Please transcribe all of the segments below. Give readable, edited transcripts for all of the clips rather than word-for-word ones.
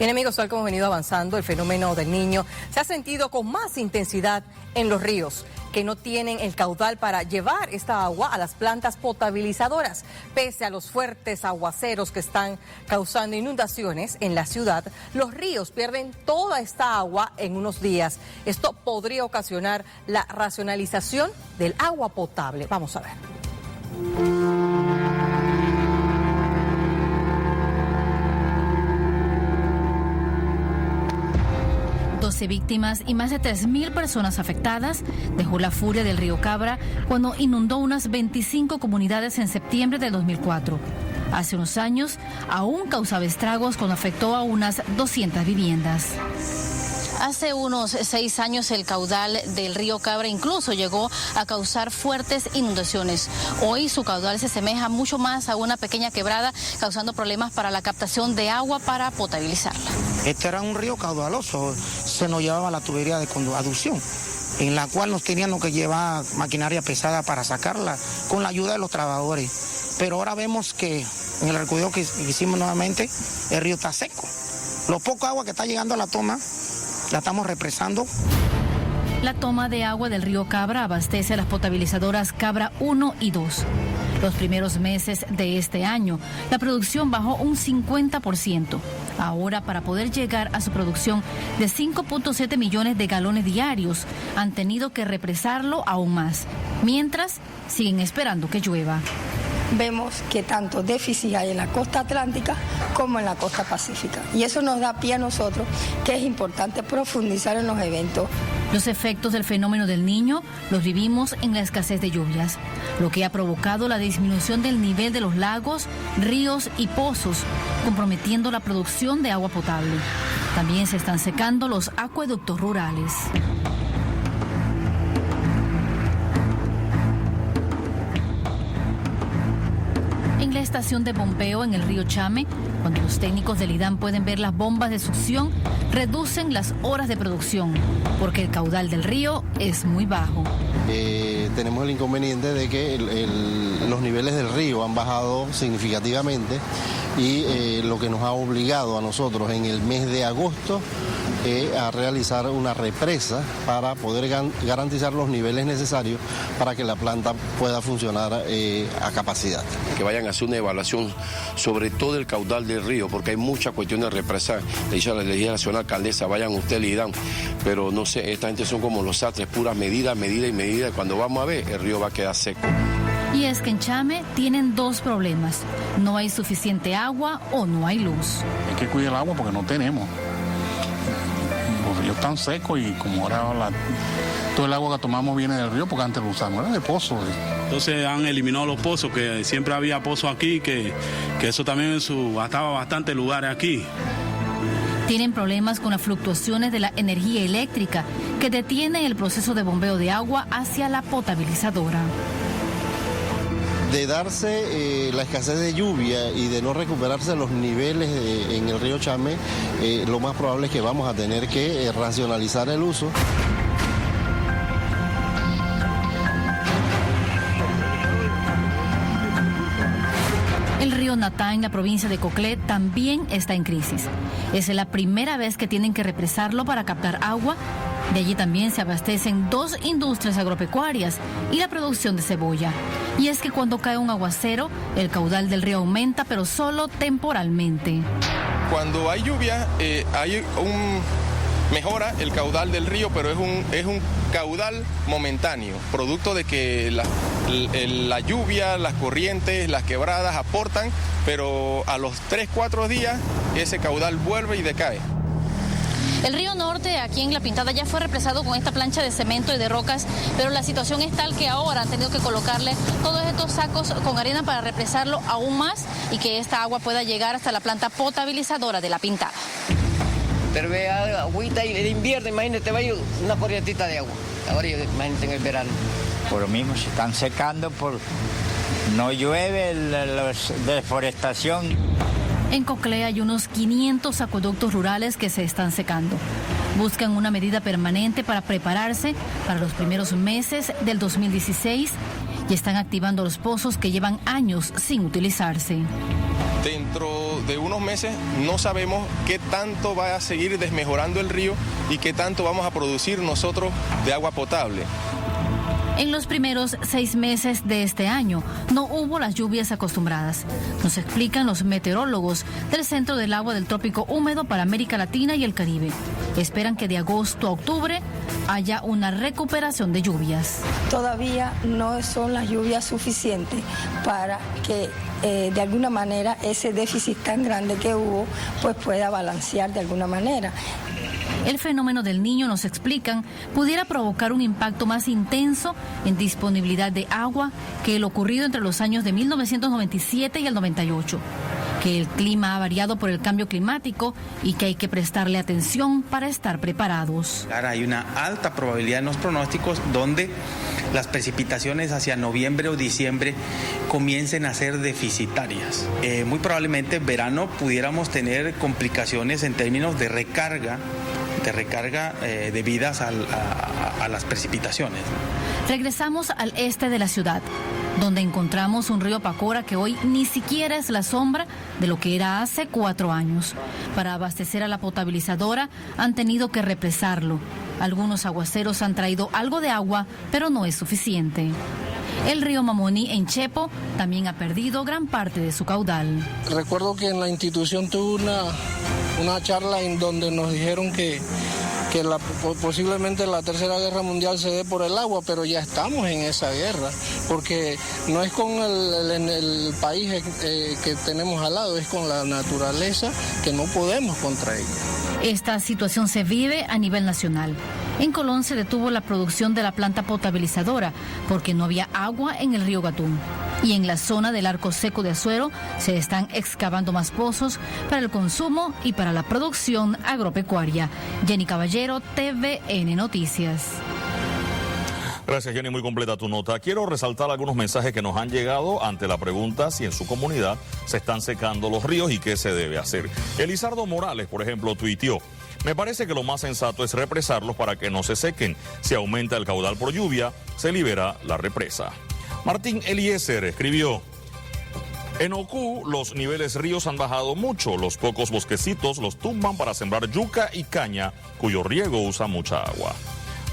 Bien, amigos, tal como hemos venido avanzando, el fenómeno del Niño se ha sentido con más intensidad en los ríos, que no tienen el caudal para llevar esta agua a las plantas potabilizadoras. Pese a los fuertes aguaceros que están causando inundaciones en la ciudad, los ríos pierden toda esta agua en unos días. Esto podría ocasionar la racionalización del agua potable. Vamos a ver. 12 víctimas y más de 3.000 personas afectadas dejó la furia del río Cabra cuando inundó unas 25 comunidades en septiembre del 2004. Hace unos años aún causaba estragos cuando afectó a unas 200 viviendas. Hace unos 6 años el caudal del río Cabra incluso llegó a causar fuertes inundaciones. Hoy su caudal se asemeja mucho más a una pequeña quebrada, causando problemas para la captación de agua para potabilizarla. Este era un río caudaloso, se nos llevaba la tubería de aducción, en la cual nos teníamos que llevar maquinaria pesada para sacarla con la ayuda de los trabajadores. Pero ahora vemos que en el recorrido que hicimos nuevamente, el río está seco. Lo poco agua que está llegando a la toma, la estamos represando. La toma de agua del río Cabra abastece a las potabilizadoras Cabra 1 y 2. Los primeros meses de este año, la producción bajó un 50%. Ahora, para poder llegar a su producción de 5.7 millones de galones diarios, han tenido que represarlo aún más, mientras siguen esperando que llueva. Vemos que tanto déficit hay en la costa atlántica como en la costa pacífica. Y eso nos da pie a nosotros que es importante profundizar en los eventos. Los efectos del fenómeno del Niño los vivimos en la escasez de lluvias, lo que ha provocado la disminución del nivel de los lagos, ríos y pozos, comprometiendo la producción de agua potable. También se están secando los acueductos rurales. En la estación de bombeo en el río Chame, cuando los técnicos del IDAM pueden ver las bombas de succión, reducen las horas de producción, porque el caudal del río es muy bajo. Tenemos el inconveniente de que los niveles del río han bajado significativamente y lo que nos ha obligado a nosotros en el mes de agosto a realizar una represa para poder garantizar los niveles necesarios para que la planta pueda funcionar a capacidad. Que vayan a hacer una evaluación sobre todo el caudal del río, porque hay muchas cuestiones de represa. Le dije a la legislación alcaldesa, vayan ustedes y dan, pero no sé, esta gente son como los sastres, puras medidas, medida y medida. Cuando vamos a ver, el río va a quedar seco. Y es que en Chame tienen dos problemas: no hay suficiente agua o no hay luz. Hay que cuidar el agua porque no tenemos. Los ríos están secos y como ahora todo el agua que tomamos viene del río, porque antes lo usamos, era de pozo. Entonces han eliminado los pozos, que siempre había pozos aquí, que eso también gastaba bastantes lugares aquí. Tienen problemas con las fluctuaciones de la energía eléctrica que detienen el proceso de bombeo de agua hacia la potabilizadora. De darse la escasez de lluvia y de no recuperarse los niveles en el río Chame, lo más probable es que vamos a tener que racionalizar el uso. El río Natá en la provincia de Coclé también está en crisis. Es la primera vez que tienen que represarlo para captar agua. De allí también se abastecen 2 industrias agropecuarias y la producción de cebolla. Y es que cuando cae un aguacero, el caudal del río aumenta, pero solo temporalmente. Cuando hay lluvia, mejora el caudal del río, pero es un caudal momentáneo, producto de que la lluvia, las corrientes, las quebradas aportan, pero a los 3-4 días ese caudal vuelve y decae. El río Norte, aquí en La Pintada, ya fue represado con esta plancha de cemento y de rocas, pero la situación es tal que ahora han tenido que colocarle todos estos sacos con arena para represarlo aún más y que esta agua pueda llegar hasta la planta potabilizadora de La Pintada. Pero ve agüita y el invierno, imagínate, va una corrientita de agua. Ahora imagínate en el verano. Por lo mismo se están secando, no llueve, la deforestación. En Coclé hay unos 500 acueductos rurales que se están secando. Buscan una medida permanente para prepararse para los primeros meses del 2016 y están activando los pozos que llevan años sin utilizarse. Dentro de unos meses no sabemos qué tanto va a seguir desmejorando el río y qué tanto vamos a producir nosotros de agua potable. En los primeros 6 meses de este año no hubo las lluvias acostumbradas. Nos explican los meteorólogos del Centro del Agua del Trópico Húmedo para América Latina y el Caribe. Esperan que de agosto a octubre haya una recuperación de lluvias. Todavía no son las lluvias suficientes para que de alguna manera ese déficit tan grande que hubo pues pueda balancear de alguna manera. El fenómeno del Niño, nos explican, pudiera provocar un impacto más intenso en disponibilidad de agua que el ocurrido entre los años de 1997 y el 98, que el clima ha variado por el cambio climático y que hay que prestarle atención para estar preparados. Hay una alta probabilidad en los pronósticos donde las precipitaciones hacia noviembre o diciembre comiencen a ser deficitarias. Muy probablemente en verano pudiéramos tener complicaciones en términos de recarga debidas a las precipitaciones. Regresamos al este de la ciudad, donde encontramos un río Pacora que hoy ni siquiera es la sombra de lo que era hace 4 años. Para abastecer a la potabilizadora han tenido que represarlo. Algunos aguaceros han traído algo de agua, pero no es suficiente. El río Mamoní en Chepo también ha perdido gran parte de su caudal. Recuerdo que en la institución tuve una charla en donde nos dijeron que posiblemente la Tercera Guerra Mundial se dé por el agua, pero ya estamos en esa guerra, porque no es con el país que tenemos al lado, es con la naturaleza que no podemos contra ella. Esta situación se vive a nivel nacional. En Colón se detuvo la producción de la planta potabilizadora porque no había agua en el río Gatún. Y en la zona del Arco Seco de Azuero se están excavando más pozos para el consumo y para la producción agropecuaria. Jenny Caballero, TVN Noticias. Gracias, Jenny, muy completa tu nota. Quiero resaltar algunos mensajes que nos han llegado ante la pregunta si en su comunidad se están secando los ríos y qué se debe hacer. Elizardo Morales, por ejemplo, tuiteó: me parece que lo más sensato es represarlos para que no se sequen. Si aumenta el caudal por lluvia, se libera la represa. Martín Eliezer escribió: en Ocú los niveles ríos han bajado mucho. Los pocos bosquecitos los tumban para sembrar yuca y caña, cuyo riego usa mucha agua.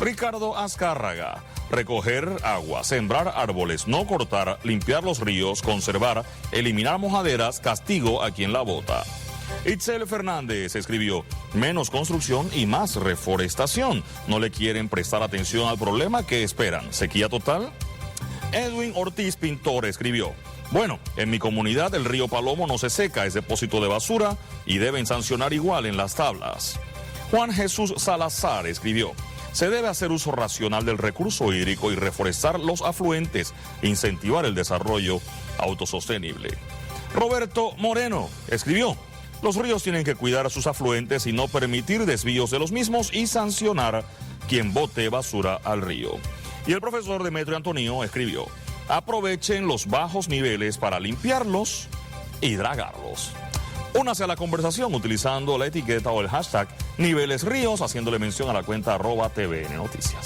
Ricardo Azcárraga: recoger agua, sembrar árboles, no cortar, limpiar los ríos, conservar, eliminar mojaderas, castigo a quien la bota. Itzel Fernández escribió: menos construcción y más reforestación. No le quieren prestar atención al problema que esperan. ¿Sequía total? Edwin Ortiz Pintor escribió: bueno, en mi comunidad el río Palomo no se seca, es depósito de basura y deben sancionar igual en las tablas. Juan Jesús Salazar escribió: se debe hacer uso racional del recurso hídrico y reforestar los afluentes, incentivar el desarrollo autosostenible. Roberto Moreno escribió: los ríos tienen que cuidar a sus afluentes y no permitir desvíos de los mismos y sancionar quien bote basura al río. Y el profesor Demetrio Antonio escribió: aprovechen los bajos niveles para limpiarlos y dragarlos. Únase a la conversación utilizando la etiqueta o el hashtag Niveles Ríos, haciéndole mención a la cuenta @TVN Noticias.